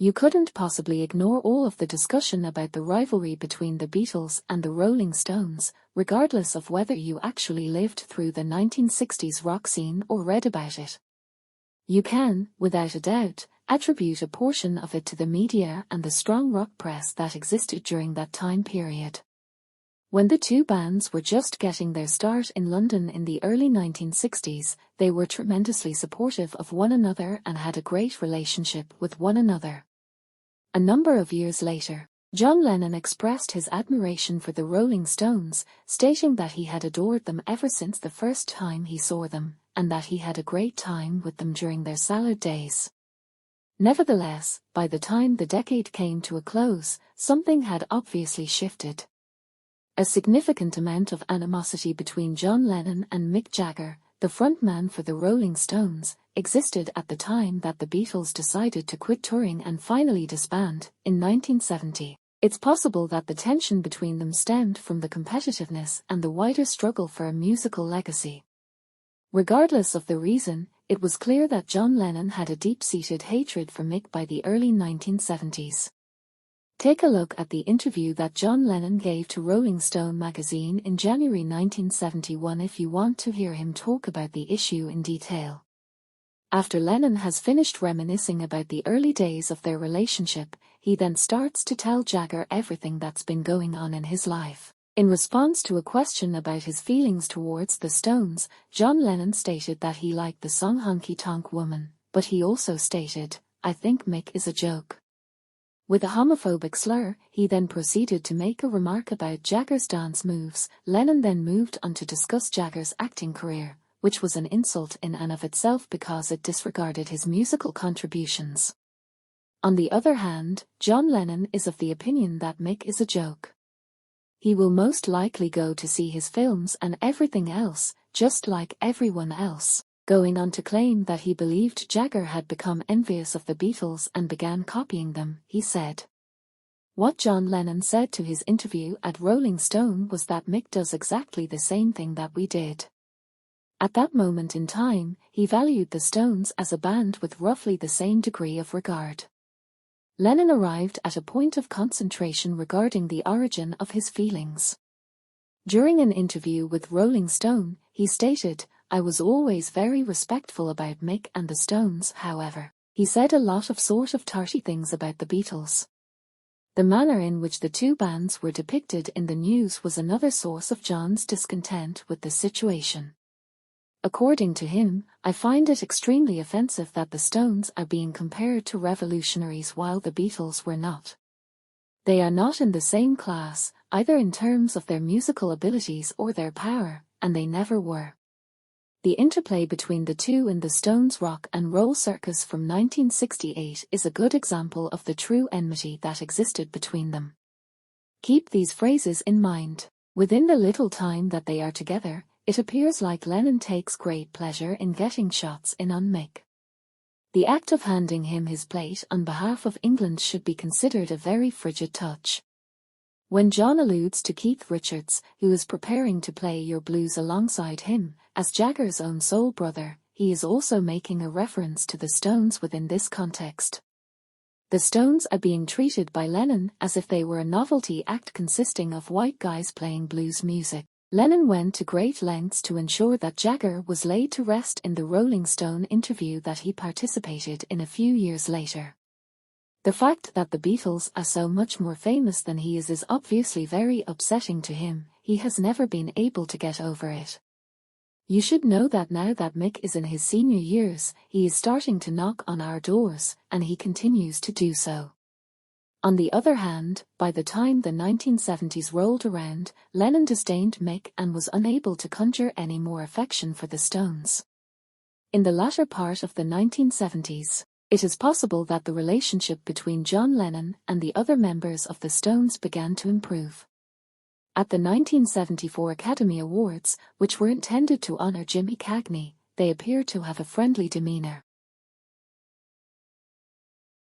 You couldn't possibly ignore all of the discussion about the rivalry between the Beatles and the Rolling Stones, regardless of whether you actually lived through the 1960s rock scene or read about it. You can, without a doubt, attribute a portion of it to the media and the strong rock press that existed during that time period. When the two bands were just getting their start in London in the early 1960s, they were tremendously supportive of one another and had a great relationship with one another. A number of years later, John Lennon expressed his admiration for the Rolling Stones, stating that he had adored them ever since the first time he saw them, and that he had a great time with them during their salad days. Nevertheless, by the time the decade came to a close, something had obviously shifted. A significant amount of animosity between John Lennon and Mick Jagger, the frontman for the Rolling Stones, existed at the time that the Beatles decided to quit touring and finally disband, in 1970. It's possible that the tension between them stemmed from the competitiveness and the wider struggle for a musical legacy. Regardless of the reason, it was clear that John Lennon had a deep-seated hatred for Mick by the early 1970s. Take a look at the interview that John Lennon gave to Rolling Stone magazine in January 1971 if you want to hear him talk about the issue in detail. After Lennon has finished reminiscing about the early days of their relationship, he then starts to tell Jagger everything that's been going on in his life. In response to a question about his feelings towards the Stones, John Lennon stated that he liked the song Honky Tonk Woman, but he also stated, "I think Mick is a joke." With a homophobic slur, he then proceeded to make a remark about Jagger's dance moves. Lennon then moved on to discuss Jagger's acting career, which was an insult in and of itself because it disregarded his musical contributions. On the other hand, John Lennon is of the opinion that Mick is a joke. He will most likely go to see his films and everything else, just like everyone else, going on to claim that he believed Jagger had become envious of the Beatles and began copying them, he said. What John Lennon said to his interview at Rolling Stone was that Mick does exactly the same thing that we did. At that moment in time, he valued the Stones as a band with roughly the same degree of regard. Lennon arrived at a point of concentration regarding the origin of his feelings. During an interview with Rolling Stone, he stated, "I was always very respectful about Mick and the Stones, however. He said a lot of sort of tarty things about the Beatles." The manner in which the two bands were depicted in the news was another source of John's discontent with the situation. According to him, "I find it extremely offensive that the Stones are being compared to revolutionaries while the Beatles were not. They are not in the same class, either in terms of their musical abilities or their power, and they never were." The interplay between the two in the Stones' rock and roll circus from 1968 is a good example of the true enmity that existed between them. Keep these phrases in mind. Within the little time that they are together, it appears like Lennon takes great pleasure in getting shots in on Mick. The act of handing him his plate on behalf of England should be considered a very frigid touch. When John alludes to Keith Richards, who is preparing to play Your Blues alongside him, as Jagger's own soul brother, he is also making a reference to the Stones within this context. The Stones are being treated by Lennon as if they were a novelty act consisting of white guys playing blues music. Lennon went to great lengths to ensure that Jagger was laid to rest in the Rolling Stone interview that he participated in a few years later. The fact that the Beatles are so much more famous than he is obviously very upsetting to him. He has never been able to get over it. You should know that now that Mick is in his senior years, he is starting to knock on our doors, and he continues to do so. On the other hand, by the time the 1970s rolled around, Lennon disdained Mick and was unable to conjure any more affection for the Stones. In the latter part of the 1970s, it is possible that the relationship between John Lennon and the other members of the Stones began to improve. At the 1974 Academy Awards, which were intended to honor Jimmy Cagney, they appear to have a friendly demeanor.